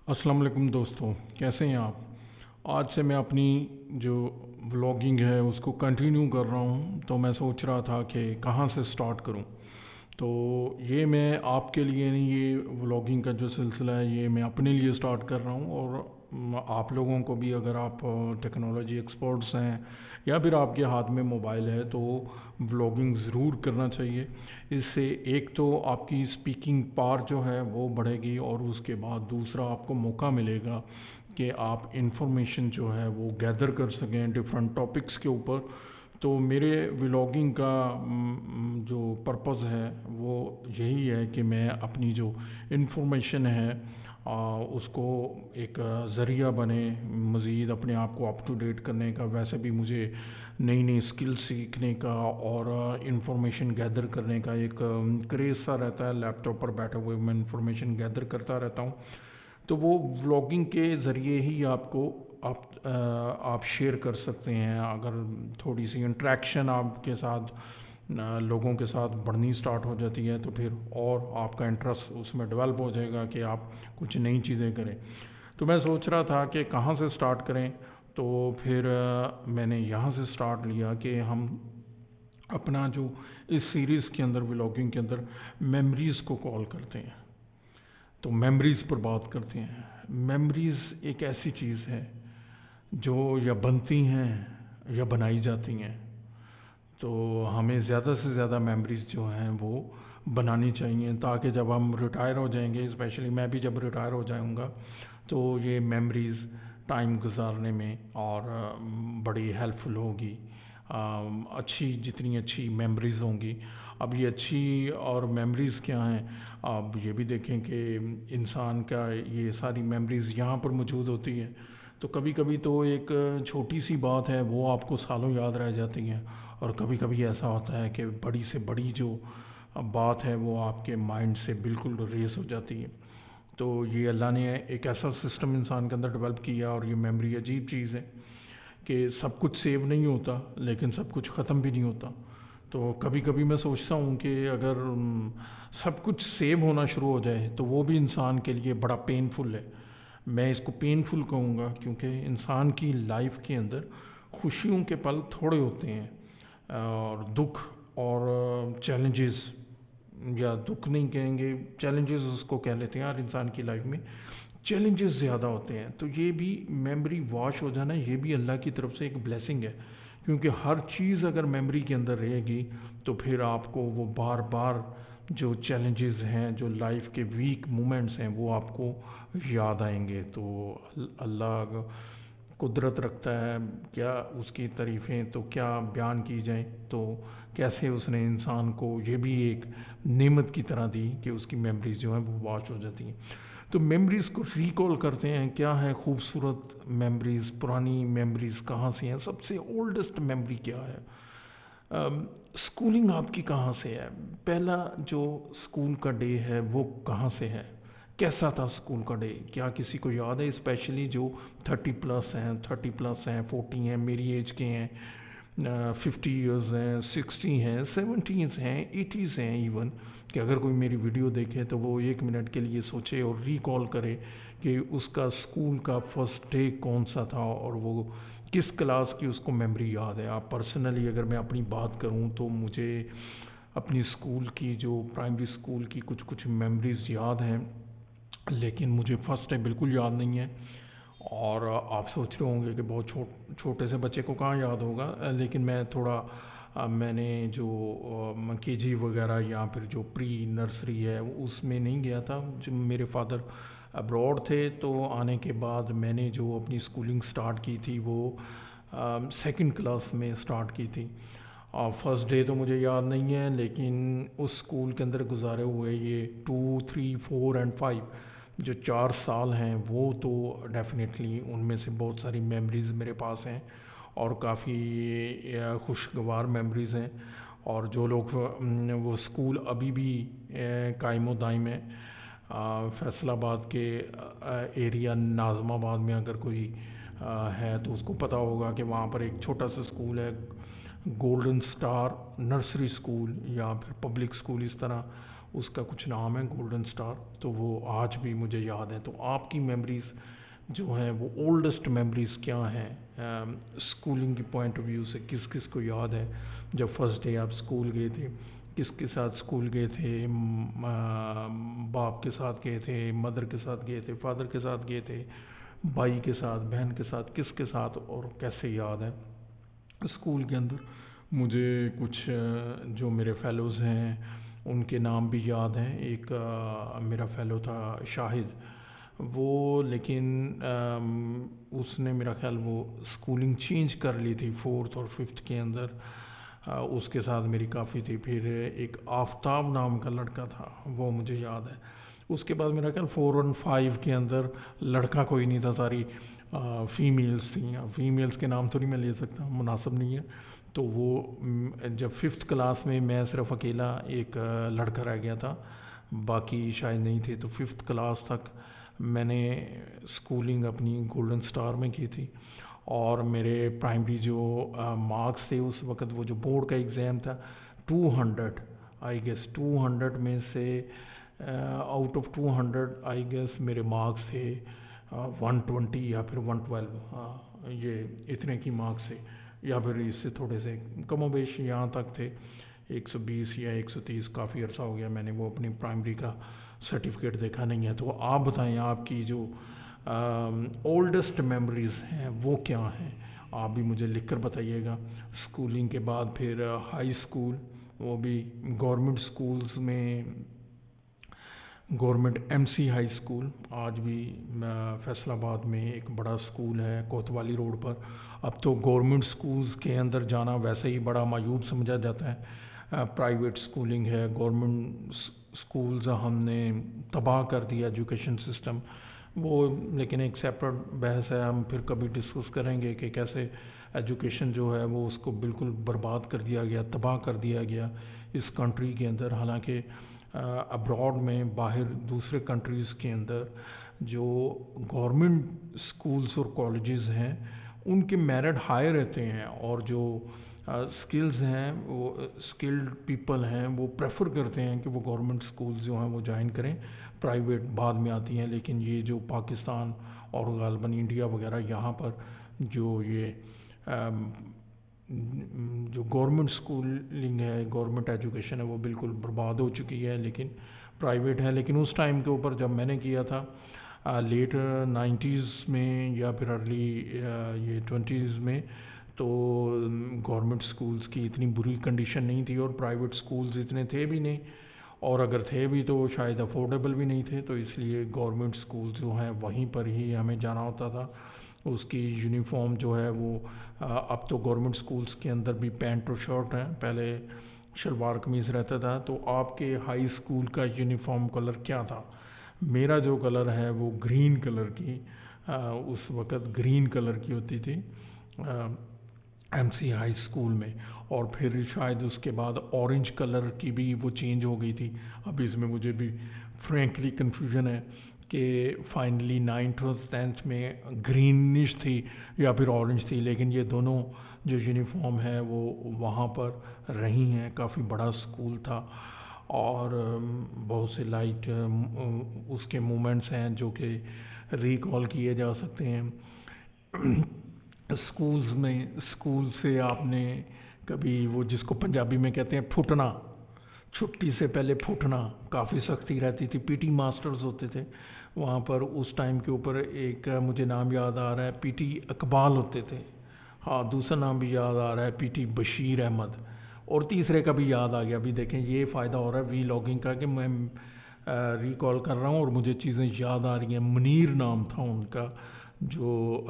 अस्सलाम वालेकुम दोस्तों, कैसे हैं आप? आज से मैं अपनी जो व्लॉगिंग है उसको कंटिन्यू कर रहा हूँ। तो मैं सोच रहा था कि कहाँ से स्टार्ट करूँ। तो ये मैं आपके लिए नहीं, ये व्लॉगिंग का जो सिलसिला है ये मैं अपने लिए स्टार्ट कर रहा हूँ। और आप लोगों को भी, अगर आप टेक्नोलॉजी एक्सपर्ट्स हैं या फिर आपके हाथ में मोबाइल है, तो व्लॉगिंग ज़रूर करना चाहिए। इससे एक तो आपकी स्पीकिंग पावर जो है वो बढ़ेगी, और उसके बाद दूसरा आपको मौका मिलेगा कि आप इंफॉर्मेशन जो है वो गैदर कर सकें डिफरेंट टॉपिक्स के ऊपर। तो मेरे व्लॉगिंग का जो पर्पज़ है वो यही है कि मैं अपनी जो इन्फॉर्मेशन है उसको एक ज़रिया बने मज़ीद अपने आप को अप टू डेट करने का। वैसे भी मुझे नई नई स्किल सीखने का और इन्फॉर्मेशन गैदर करने का एक क्रेज़ सा रहता है। लैपटॉप पर बैठे हुए मैं इन्फॉर्मेशन गैदर करता रहता हूँ। तो वो व्लॉगिंग के ज़रिए ही आपको आप शेयर कर सकते हैं। अगर थोड़ी सी इंटरेक्शन आपके साथ लोगों के साथ बढ़नी स्टार्ट हो जाती है, तो फिर और आपका इंटरेस्ट उसमें डेवलप हो जाएगा कि आप कुछ नई चीज़ें करें। तो मैं सोच रहा था कि कहाँ से स्टार्ट करें। तो फिर मैंने यहाँ से स्टार्ट लिया कि हम अपना जो इस सीरीज़ के अंदर, व्लॉगिंग के अंदर, मेमोरीज़ को कॉल करते हैं। तो मेमोरीज़ पर बात करते हैं। मेमोरीज़ एक ऐसी चीज़ है जो या बनती हैं या बनाई जाती हैं। तो हमें ज़्यादा से ज़्यादा मेमोरीज़ जो हैं वो बनानी चाहिए, ताकि जब हम रिटायर हो जाएंगे, स्पेशली मैं भी जब रिटायर हो जाऊंगा, तो ये मेमोरीज़ टाइम गुजारने में और बड़ी हेल्पफुल होगी। अच्छी, जितनी अच्छी मेमोरीज़ होंगी। अब ये अच्छी और मेमोरीज़ क्या हैं, आप ये भी देखें कि इंसान का ये सारी मेमोरीज़ यहाँ पर मौजूद होती है। तो कभी कभी तो एक छोटी सी बात है वो आपको सालों याद रह जाती है, और कभी कभी ऐसा होता है कि बड़ी से बड़ी जो बात है वो आपके माइंड से बिल्कुल रेस हो जाती है। तो ये अल्लाह ने एक ऐसा सिस्टम इंसान के अंदर डेवलप किया, और ये मेमोरी अजीब चीज़ है कि सब कुछ सेव नहीं होता लेकिन सब कुछ ख़त्म भी नहीं होता। तो कभी कभी मैं सोचता हूँ कि अगर सब कुछ सेव होना शुरू हो जाए तो वो भी इंसान के लिए बड़ा पेनफुल है। मैं इसको पेनफुल कहूँगा, क्योंकि इंसान की लाइफ के अंदर खुशियों के पल थोड़े होते हैं, और दुख और चैलेंजेस, या दुख नहीं कहेंगे, चैलेंजेस उसको कह लेते हैं। हर इंसान की लाइफ में चैलेंजेस ज़्यादा होते हैं। तो ये भी मेमोरी वॉश हो जाना, ये भी अल्लाह की तरफ से एक ब्लेसिंग है। क्योंकि हर चीज़ अगर मेमोरी के अंदर रहेगी तो फिर आपको वो बार बार जो चैलेंजेस हैं, जो लाइफ के वीक मोमेंट्स हैं, वो आपको याद आएंगे। तो अल्लाह कुदरत रखता है, क्या उसकी तारीफ़ें तो क्या बयान की जाएं। तो कैसे उसने इंसान को ये भी एक नेमत की तरह दी कि उसकी मेमोरीज जो हैं वो वॉश हो जाती हैं। तो मेमोरीज़ को रिकॉल करते हैं, क्या है खूबसूरत मेमोरीज़, पुरानी मेमोरीज़ कहाँ से हैं, सबसे ओल्डेस्ट मेमोरी क्या है। स्कूलिंग आपकी कहाँ से है, पहला जो स्कूल का डे है वो कहाँ से है, कैसा था स्कूल का डे, क्या किसी को याद है? स्पेशली जो 30 प्लस हैं 40 हैं, मेरी एज के हैं, 50 ईयर्स हैं, 60 हैं, 70s हैं, 80s हैं इवन, कि अगर कोई मेरी वीडियो देखे तो वो 1 मिनट के लिए सोचे और रिकॉल करे कि उसका स्कूल का फर्स्ट डे कौन सा था और वो किस क्लास की उसको मेमोरी याद है। आप पर्सनली अगर मैं अपनी बात करूं तो मुझे अपनी स्कूल की, जो प्राइमरी स्कूल की, कुछ कुछ मेमोरीज़ याद हैं, लेकिन मुझे फर्स्ट डे बिल्कुल याद नहीं है। और आप सोच रहे होंगे कि बहुत छोटे से बच्चे को कहाँ याद होगा, लेकिन मैं थोड़ा मैंने जो केजी वगैरह या फिर जो प्री नर्सरी है उसमें नहीं गया था। जो मेरे फादर अब्रॉड थे, तो आने के बाद मैंने जो अपनी स्कूलिंग स्टार्ट की थी वो सेकंड क्लास में स्टार्ट की थी। फर्स्ट डे तो मुझे याद नहीं है, लेकिन उस स्कूल के अंदर गुजारे हुए ये 2, 3, 4 एंड 5 जो 4 साल हैं, वो तो डेफिनेटली उनमें से बहुत सारी मेमोरीज़ मेरे पास हैं, और काफ़ी खुशगवार मेमोरीज़ हैं। और जो लोग वो स्कूल अभी भी कायमो दायम है, फैसलाबाद के एरिया नाज़माबाद में अगर कोई है तो उसको पता होगा कि वहाँ पर एक छोटा सा स्कूल है, गोल्डन स्टार नर्सरी स्कूल या फिर पब्लिक स्कूल, इस तरह उसका कुछ नाम है गोल्डन स्टार, तो वो आज भी मुझे याद है। तो आपकी मेमोरीज़ जो हैं वो ओल्डेस्ट मेमोरीज़ क्या हैं स्कूलिंग के पॉइंट ऑफ व्यू से? किस किस को याद है जब फर्स्ट डे आप स्कूल गए थे, किसके साथ स्कूल गए थे? बाप के साथ गए थे, मदर के साथ गए थे, फादर के साथ गए थे, भाई के साथ, बहन के साथ, किसके साथ, और कैसे याद है? स्कूल के अंदर मुझे कुछ जो मेरे फेलोज़ हैं उनके नाम भी याद हैं। एक मेरा फेलो था शाहिद, वो लेकिन उसने मेरा ख्याल वो स्कूलिंग चेंज कर ली थी फोर्थ और फिफ्थ के अंदर। उसके साथ मेरी काफ़ी थी। फिर एक आफताब नाम का लड़का था, वो मुझे याद है। उसके बाद मेरा ख्याल 4 और 5 के अंदर लड़का कोई नहीं था, सारी फीमेल्स थी। फीमेल्स के नाम तो नहीं मैं ले सकता, मुनासिब नहीं है। तो वो जब फिफ्थ क्लास में मैं सिर्फ अकेला एक लड़का रह गया था, बाकी शायद नहीं थे। तो फिफ्थ क्लास तक मैंने स्कूलिंग अपनी गोल्डन स्टार में की थी। और मेरे प्राइमरी जो मार्क्स थे उस वक़्त, वो जो बोर्ड का एग्ज़ाम था, 200 आई गेस 200 में से आउट ऑफ 200 आई गेस मेरे मार्क्स थे 120 या फिर 112। हाँ, ये इतने की मार्क्स थे, या फिर इससे थोड़े से कमोबेश यहाँ तक थे 120 या 130। काफ़ी अर्सा हो गया मैंने वो अपनी प्राइमरी का सर्टिफिकेट देखा नहीं है। तो आप बताएं आपकी जो ओल्डेस्ट मेमोरीज़ हैं वो क्या हैं? आप भी मुझे लिखकर बताइएगा। स्कूलिंग के बाद फिर हाई स्कूल, वो भी गवर्नमेंट स्कूल्स में, गवर्नमेंट एमसी हाई स्कूल आज भी फैसलाबाद में एक बड़ा स्कूल है कोतवाली रोड पर। अब तो गवर्नमेंट स्कूल्स के अंदर जाना वैसे ही बड़ा मायूब समझा जाता है। प्राइवेट स्कूलिंग है, गवर्नमेंट स्कूल्स हमने तबाह कर दिया एजुकेशन सिस्टम वो। लेकिन एक सेपरेट बहस है, हम फिर कभी डिस्कस करेंगे कि कैसे एजुकेशन जो है वो उसको बिल्कुल बर्बाद कर दिया गया, तबाह कर दिया गया इस कंट्री के अंदर। हालांकि अब्रॉड में, बाहर दूसरे कंट्रीज़ के अंदर जो गवर्नमेंट स्कूल्स और कॉलेजेस हैं उनके मेरिट हाई रहते हैं, और जो स्किल्स हैं, वो स्किल्ड पीपल हैं, वो प्रेफर करते हैं कि वो गवर्नमेंट स्कूल्स जो हैं वो ज्वाइन करें। प्राइवेट बाद में आती हैं। लेकिन ये जो पाकिस्तान और गालबन इंडिया वगैरह, यहाँ पर जो ये जो गवर्नमेंट स्कूलिंग है, गवर्नमेंट एजुकेशन है, वो बिल्कुल बर्बाद हो चुकी है, लेकिन प्राइवेट है। लेकिन उस टाइम के ऊपर जब मैंने किया था लेट 90s में या फिर अर्ली ये 20s में, तो गवर्नमेंट स्कूल्स की इतनी बुरी कंडीशन नहीं थी और प्राइवेट स्कूल्स इतने थे भी नहीं, और अगर थे भी तो शायद अफोर्डेबल भी नहीं थे। तो इसलिए गवर्नमेंट स्कूल जो हैं वहीं पर ही हमें जाना होता था। उसकी यूनिफॉर्म जो है वो अब तो गवर्नमेंट स्कूल्स के अंदर भी पैंट और शर्ट हैं, पहले शलवार कमीज़ रहता था। तो आपके हाई स्कूल का यूनिफॉर्म कलर क्या था? मेरा जो कलर है वो ग्रीन कलर की, उस वक़्त ग्रीन कलर की होती थी एमसी हाई स्कूल में। और फिर शायद उसके बाद ऑरेंज कलर की भी वो चेंज हो गई थी। अब इसमें मुझे भी फ्रैंकली कन्फ्यूजन है कि फाइनली 9th और 10th में ग्रीनिश थी या फिर ऑरेंज थी। लेकिन ये दोनों जो यूनिफॉर्म है वो वहाँ पर रही हैं। काफ़ी बड़ा स्कूल था और बहुत से लाइट उसके मोमेंट्स हैं जो कि रिकॉल किए जा सकते हैं। स्कूल्स में, स्कूल से आपने कभी वो जिसको पंजाबी में कहते हैं फुटना, छुट्टी से पहले फुटना, काफ़ी सख्ती रहती थी। पीटी मास्टर्स होते थे वहाँ पर उस टाइम के ऊपर। एक मुझे नाम याद आ रहा है, पीटी इकबाल होते थे। हाँ, दूसरा नाम भी याद आ रहा है, पीटी बशीर अहमद। और तीसरे का भी याद आ गया। अभी देखें ये फ़ायदा हो रहा है वी लॉगिंग का कि मैं रिकॉल कर रहा हूँ और मुझे चीज़ें याद आ रही हैं। मुनीर नाम था उनका, जो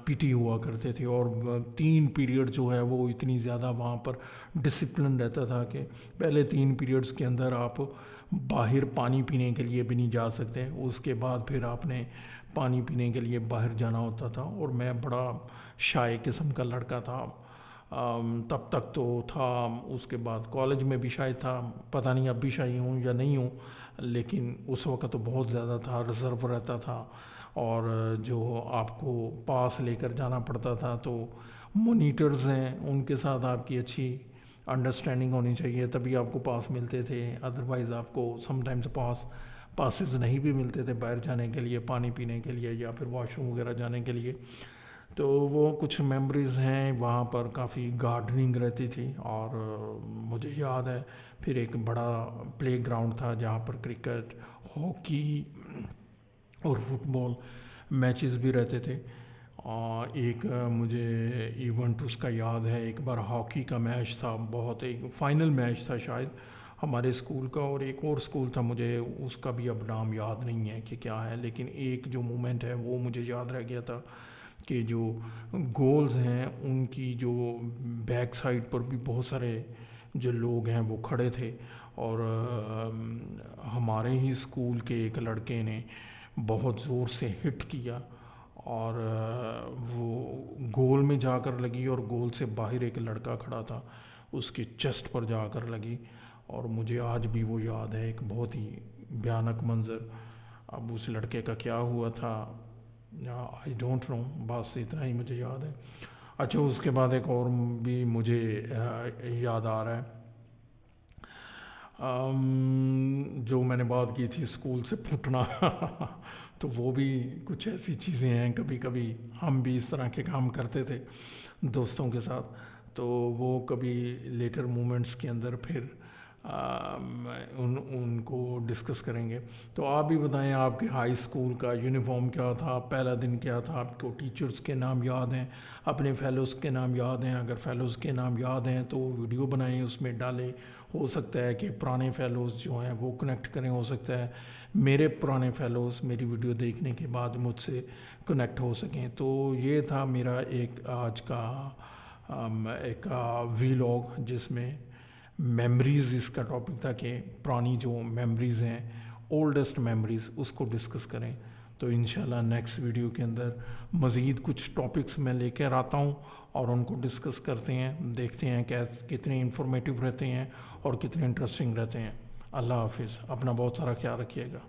पीटी हुआ करते थे। और 3 पीरियड जो है वो इतनी ज़्यादा वहाँ पर डिसिप्लिन रहता था कि पहले 3 पीरियड्स के अंदर आप बाहर पानी पीने के लिए भी नहीं जा सकते। उसके बाद फिर आपने पानी पीने के लिए बाहर जाना होता था। और मैं बड़ा शाय किस्म का लड़का था तब तक तो था। उसके बाद कॉलेज में भी शायद था, पता नहीं अब भी शायद हूँ या नहीं हूँ, लेकिन उस वक्त तो बहुत ज़्यादा था, रिजर्व रहता था। और जो आपको पास लेकर जाना पड़ता था, तो मोनीटर्स हैं उनके साथ आपकी अच्छी अंडरस्टैंडिंग होनी चाहिए, तभी आपको पास मिलते थे। अदरवाइज़ आपको समटाइम्स पासेस नहीं भी मिलते थे बाहर जाने के लिए, पानी पीने के लिए या फिर वॉशरूम वगैरह जाने के लिए। तो वो कुछ मेमोरीज़ हैं। वहाँ पर काफ़ी गार्डनिंग रहती थी और मुझे याद है फिर एक बड़ा प्लेग्राउंड था जहाँ पर क्रिकेट, हॉकी और फुटबॉल मैचेस भी रहते थे। और एक मुझे इवेंट उसका याद है, एक बार हॉकी का मैच था, बहुत एक फाइनल मैच था शायद हमारे स्कूल का, और एक और स्कूल था, मुझे उसका भी अब नाम याद नहीं है कि क्या है, लेकिन एक जो मोमेंट है वो मुझे याद रह गया था कि जो गोल्स हैं उनकी जो बैक साइड पर भी बहुत सारे जो लोग हैं वो खड़े थे। और हमारे ही स्कूल के एक लड़के ने बहुत ज़ोर से हिट किया और वो गोल में जाकर लगी और गोल से बाहर एक लड़का खड़ा था, उसके चेस्ट पर जाकर लगी। और मुझे आज भी वो याद है, एक बहुत ही भयानक मंज़र। अब उस लड़के का क्या हुआ था आई डोंट नो, बस इतना ही मुझे याद है। अच्छा, उसके बाद एक और भी मुझे याद आ रहा है। जो मैंने बात की थी स्कूल से फूटना तो वो भी कुछ ऐसी चीज़ें हैं, कभी कभी हम भी इस तरह के काम करते थे दोस्तों के साथ। तो वो कभी लेटर मोमेंट्स के अंदर फिर उनको डिस्कस करेंगे। तो आप भी बताएं, आपके हाई स्कूल का यूनिफॉर्म क्या था, पहला दिन क्या था, आपको टीचर्स के नाम याद हैं, अपने फेलोज़ के नाम याद हैं? अगर फेलोज़ के नाम याद हैं तो वीडियो बनाएं, उसमें डालें। हो सकता है कि पुराने फेलोज़ जो हैं वो कनेक्ट करें, हो सकता है मेरे पुराने फेलोज़ मेरी वीडियो देखने के बाद मुझसे कनेक्ट हो सकें। तो ये था मेरा एक आज का एक वीलॉग जिसमें मेमोरीज़ इसका टॉपिक था कि पुरानी जो मेमोरीज़ हैं, ओल्डेस्ट मेमोरीज़, उसको डिस्कस करें। तो इंशाल्लाह नेक्स्ट वीडियो के अंदर मज़ीद कुछ टॉपिक्स मैं लेकर आता हूँ और उनको डिस्कस करते हैं, देखते हैं कितने इंफॉर्मेटिव रहते हैं और कितने इंटरेस्टिंग रहते हैं। अल्लाह हाफिज़, अपना बहुत सारा ख्याल रखिएगा।